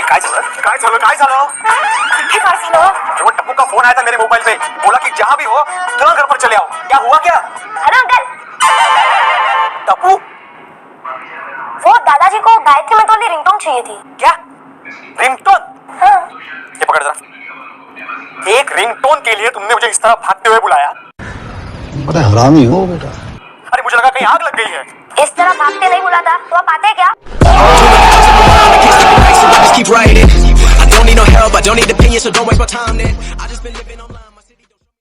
काय झालं हे फार झालं। वो टप्पू का फोन आया था मेरे मोबाइल पे, बोला कि जहाँ भी हो तुरंत घर पर चले आओ। क्या हुआ क्या? हेलो अंकल, टप्पू वो दादाजी को गायत्री मंत्र वाली रिंगटोन चाहिए थी। क्या रिंगटोन? हाँ। ये पकड़ जरा। एक रिंगटोन के लिए तुमने मुझे इस तरह भागते हुए बुलाया? बड़ा हरामी हो बेटा। अरे मुझे लगा कहीं आग लग गई है। इस तरह भागते नहीं बुलाता तो आप आते क्या? Keep writing. I don't need no help, I don't need opinions, so don't waste my time then. I just been living online.